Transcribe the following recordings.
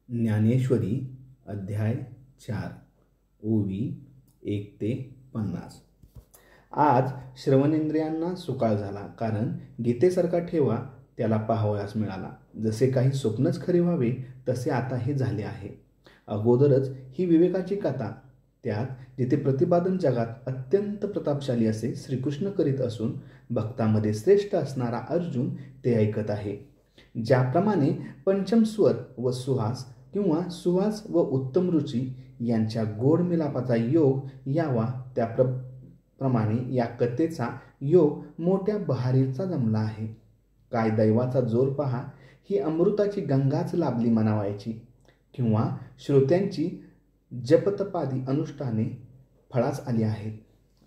ज्ञानेश्वरी अध्याय 4 ओवी 1 ते 50. आज श्रवणेंद्रियांना सुकाळ झाला, कारण गीतेसारखा ठेवा त्याला पाहावयास मिळाला. जसे काही स्वप्नच खरे व्हावे तसे आता हे झाले आहे. अगोदरच ही विवेकाची कथा, त्यात जिथे प्रतिपादन जगात अत्यंत प्रतापशाली असे श्रीकृष्ण करीत असून भक्तामध्ये श्रेष्ठ असणारा अर्जुन ते ऐकत आहे. ज्याप्रमाणे पंचम स्वर व सुहास किंवा सुवास व उत्तम रुची यांच्या गोड मिलापाचा योग यावा, त्याप्रमाणे या कथेचा योग मोठ्या बहारीचा जमला आहे. काय दैवाचा जोर पहा, ही अमृताची गंगाच लाभली म्हणावायची, किंवा श्रोत्यांची जपतपादी अनुष्ठाने फळास आली आहेत.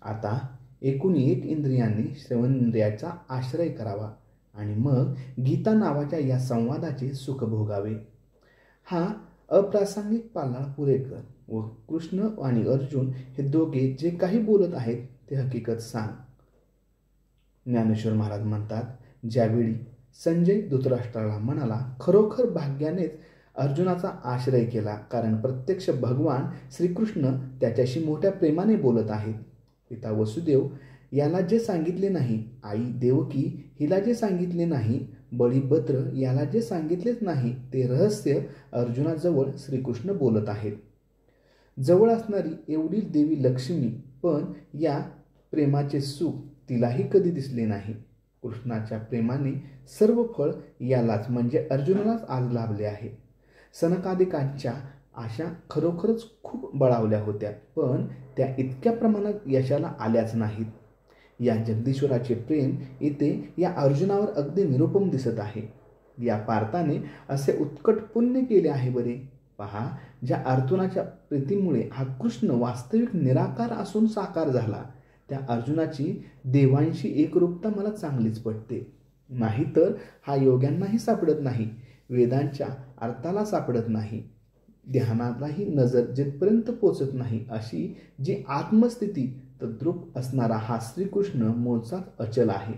आता एकूण एक इंद्रियांनी श्रवणेंद्रियाचा आश्रय करावा आणि मग गीता नावाच्या या संवादाचे सुख भोगावे. हा अप्रासंगिक पालाळ पुरेकर व कृष्ण आणि अर्जुन हे दोघे जे काही बोलत आहेत ते हकीकत सांग. ज्ञानेश्वर महाराज म्हणतात, ज्यावेळी संजय धृतराष्ट्राला म्हणाला, खरोखर भाग्यानेच अर्जुनाचा आश्रय केला, कारण प्रत्यक्ष भगवान श्रीकृष्ण त्याच्याशी मोठ्या प्रेमाने बोलत आहेत. पिता वसुदेव याला जे सांगितले नाही, आई देवकी हिला जे सांगितले नाही, बळीभद्र याला जे सांगितलेच नाही, ते रहस्य अर्जुनाजवळ श्रीकृष्ण बोलत आहेत. जवळ असणारी एवढी देवी लक्ष्मी पण या प्रेमाचे सुख तिलाही कधी दिसले नाही. कृष्णाच्या प्रेमाने सर्व फळ यालाच म्हणजे अर्जुनालाच आज लाभले आहे. सनकादिकांच्या आशा खरोखरच खूप बळावल्या होत्या, पण त्या इतक्या प्रमाणात यशाला आल्याच नाहीत. या जगदीश्वराचे प्रेम इथे या अर्जुनावर अगदी निरुपम दिसत आहे. या पार्थाने असे उत्कट पुण्य केले आहे बरे. पहा, ज्या अर्जुनाच्या प्रीतीमुळे हा कृष्ण वास्तविक निराकार असून साकार झाला, त्या अर्जुनाची देवांशी एकरूपता मला चांगलीच पटते. नाहीतर हा योग्यांनाही सापडत नाही, वेदांच्या अर्थाला सापडत नाही, ध्यानालाही नजर जिथपर्यंत पोचत नाही, अशी जी आत्मस्थिती तद्रूप असणारा हा श्रीकृष्ण मूळचाच अचल आहे.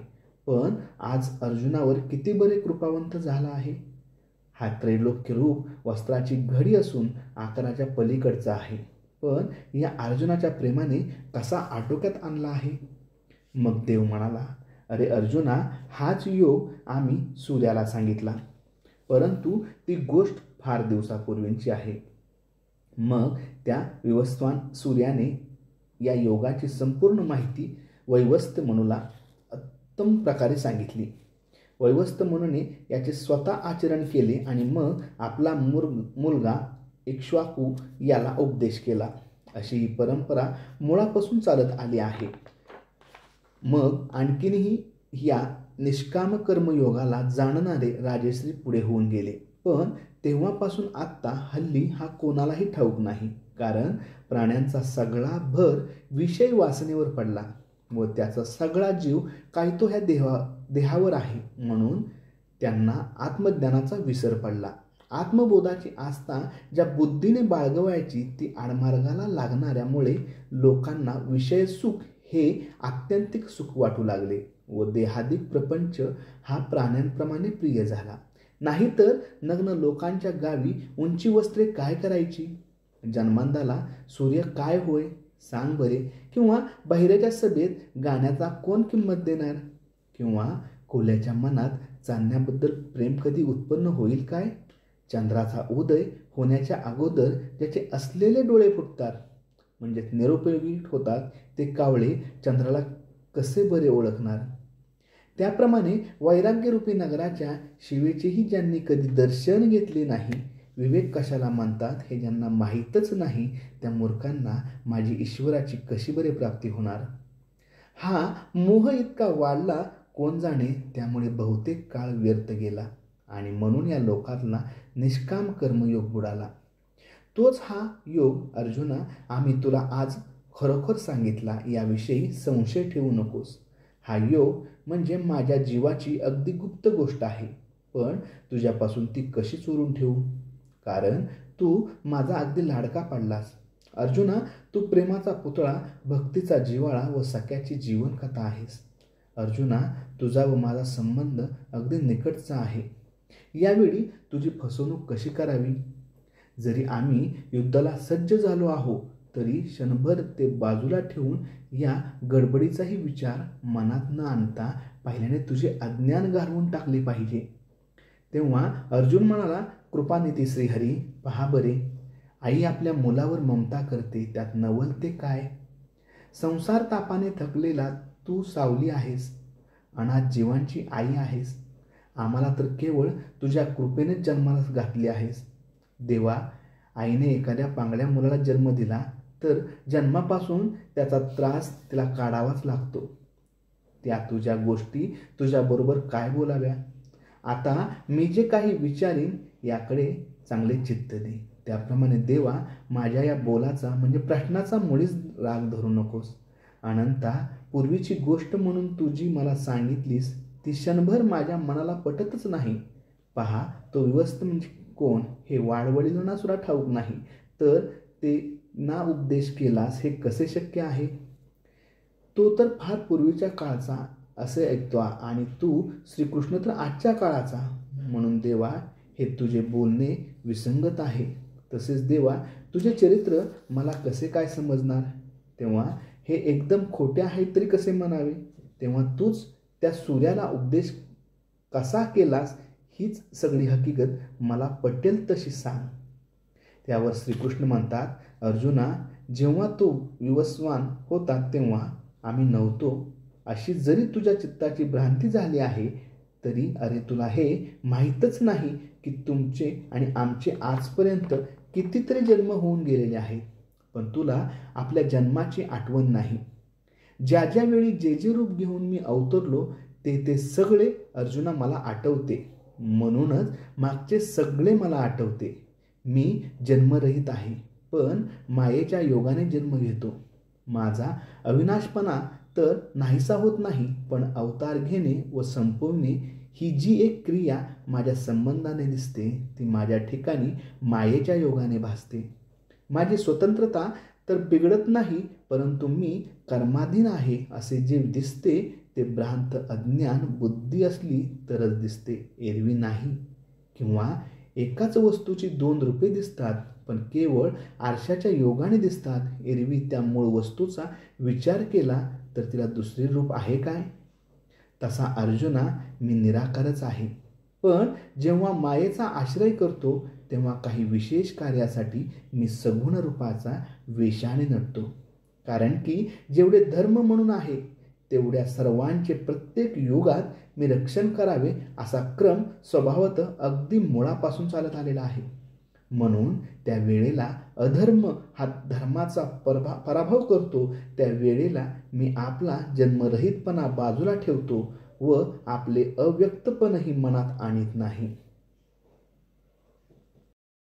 पण आज अर्जुनावर किती बरे कृपावंत झाला आहे. हा त्रैलोक्य रूप वस्त्राची घडी असून आकाराच्या पलीकडचा आहे, पण या अर्जुनाच्या प्रेमाने कसा आटोक्यात आणला आहे. मग देव म्हणाला, अरे अर्जुना, हाच योग आम्ही सूर्याला सांगितला, परंतु ती गोष्ट फार दिवसापूर्वींची आहे. मग त्या विवस्वान सूर्याने या योगाची संपूर्ण माहिती वैवस्त्य मनुला उत्तम प्रकारे सांगितली. वैवस्त्य मनुने याचे स्वतः आचरण केले आणि मग आपला मुलगा इक्ष्वाकू याला उपदेश केला. अशी ही परंपरा मुळापासून चालत आली आहे. मग आणखीनही या निष्काम कर्मयोगाला जाणणारे राजश्री पुढे होऊन गेले, पण तेव्हापासून आत्ता हल्ली हा कोणालाही ठाऊक नाही, कारण प्राण्यांचा सगळा भर विषय वासनेवर पडला व त्याचा सगळा जीव काय तो ह्या देहावर आहे, म्हणून त्यांना आत्मज्ञानाचा विसर पडला. आत्मबोधाची आस्था ज्या बुद्धीने बाळगवायची ती आडमार्गाला लागणाऱ्यामुळे लोकांना विषय सुख हे आत्यंतिक सुख वाटू लागले व देहादिक प्रपंच हा प्राण्यांप्रमाणे प्रिय झाला. नाहीतर नग्न लोकांच्या गावी उंची वस्त्रे काय करायची. जन्मांदाला सूर्य काय होय सांग बरे, किंवा बहिऱ्याच्या सभेत गाण्याचा कोण किंमत देणार, किंवा कोल्याच्या मनात चालण्याबद्दल प्रेम कधी उत्पन्न होईल काय. चंद्राचा उदय होण्याच्या अगोदर ज्याचे असलेले डोळे फुटतात म्हणजे निरुपयोगी होतात, ते कावळे चंद्राला कसे बरे ओळखणार. त्याप्रमाणे वैराग्यरूपी नगराच्या शिवेचेही ज्यांनी कधी दर्शन घेतले नाही, विवेक कशाला मानतात हे ज्यांना माहीतच नाही, त्या मूर्खांना माझी ईश्वराची कशी बरे प्राप्ती होणार. हा मोह इतका वाढला कोण जाणे, त्यामुळे बहुतेक काळ व्यर्थ गेला आणि म्हणून या लोकांना निष्काम कर्मयोग बुडाला. तोच हा योग अर्जुना आम्ही तुला आज खरोखर सांगितला, याविषयी संशय ठेवू नकोस. हा योग म्हणजे माझ्या जीवाची अगदी गुप्त गोष्ट आहे, पण तुझ्यापासून ती कशी चोरून ठेवू, कारण तू माझा अगदी लाडका पडलास. अर्जुना, तू प्रेमाचा पुतळा, भक्तीचा जिव्हाळा व सख्याची जीवनकथा आहेस. अर्जुना, तुझा व माझा संबंध अगदी निकटचा आहे. यावेळी तुझी फसवणूक कशी करावी जरी आम्ही युद्धाला सज्ज झालो आहोत तरी क्षणभर ते बाजूला ठेवून या गडबडीचाही विचार मनात न आणता पहिल्याने तुझे अज्ञान घालवून टाकले पाहिजे. तेव्हा अर्जुन म्हणाला, कृपानिधी श्रीहरी, पहा बरे, आई आपल्या मुलावर ममता करते, त्यात नवल ते काय? संसार तापाने थकलेला तू सावली आहेस, अनाथ जीवांची आई आहेस. आम्हाला तर केवळ तुझ्या कृपेनेच जन्माला घातली आहेस. देवा, आईने एखाद्या पांगळ्या मुलाला जन्म दिला तर जन्मापासून त्याचा त्रास तिला काढावाच लागतो. त्या तुझ्या गोष्टी तुझ्याबरोबर काय बोलाव्या? आता मी जे काही विचारीन याकडे चांगले चित्त दे. त्याप्रमाणे देवा, माझ्या या बोलाचा म्हणजे प्रश्नाचा मुळीच राग धरू नकोस. अनंता, पूर्वीची गोष्ट म्हणून तू जी मला सांगितलीस ती क्षणभर माझ्या मनाला पटतच नाही. पहा, तो विवस्त म्हणजे कोण हे वाडवडिलांना सुद्धा ठाऊक नाही, तर ते ना उपदेश केलास हे कसे शक्य आहे? तो तर फार पूर्वीच्या काळचा असे ऐकतो आणि तू श्रीकृष्ण तर आजच्या काळाचा. म्हणून देवा, हे तुझे बोलणे विसंगत आहे. तसेच देवा, तुझे चरित्र मला कसे काय समजणार? तेव्हा हे एकदम खोटे आहे तरी कसे म्हणावे? तेव्हा तूच त्या सूर्याला उपदेश कसा केलास हीच सगळी हकीकत मला पटेल तशी सांग. त्यावर श्रीकृष्ण म्हणतात, अर्जुना, जेव्हा तू विवस्वान होता तेव्हा आम्ही नव्हतो अशी जरी तुझ्या चित्ताची भ्रांती झाली आहे तरी अरे तुला हे माहीतच नाही की तुमचे आणि आमचे आजपर्यंत कितीतरी जन्म होऊन गेलेले आहेत, पण तुला आपल्या जन्माची आठवण नाही. ज्या ज्या वेळी जे जे रूप घेऊन मी अवतरलो ते सगळे अर्जुना मला आठवते. म्हणूनच मागचे सगळे मला आठवते. मी जन्मरहित आहे, पण मायेच्या योगाने जन्म घेतो. माझा अविनाशपणा तर नाहीसा होत नाही, पण अवतार घेणे व संपवणे ही जी एक क्रिया माझ्या संबंधाने दिसते ती माझ्या ठिकाणी मायेच्या योगाने भासते. माझी स्वतंत्रता तर बिघडत नाही, परंतु मी कर्माधीन आहे असे जे दिसते ते भ्रांत अज्ञान बुद्धी असली तरच दिसते, एरवी नाही. किंवा एकाच वस्तूची दोन रूपे दिसतात, पण केवळ आरशाच्या योगाने दिसतात. एरवी त्या मूळ वस्तूचा विचार केला तर तिला दुसरे रूप आहे काय? तसा अर्जुना, मी निराकारच आहे, पण जेव्हा मायेचा आश्रय करतो तेव्हा काही विशेष कार्यासाठी मी सगुण रूपाचा वेशाने नटतो. कारण की जेवढे धर्म म्हणून आहे तेवढ्या सर्वांचे प्रत्येक युगात मी रक्षण करावे असा क्रम स्वभावतः अगदी मुळापासून चालत आलेला आहे. म्हणून त्या वेळेला अधर्म हा धर्माचा पराभव करतो. त्या वेळेला मी आपला जन्मरहितपणा बाजूला ठेवतो व आपले अव्यक्तपणही मनात आणत नाही.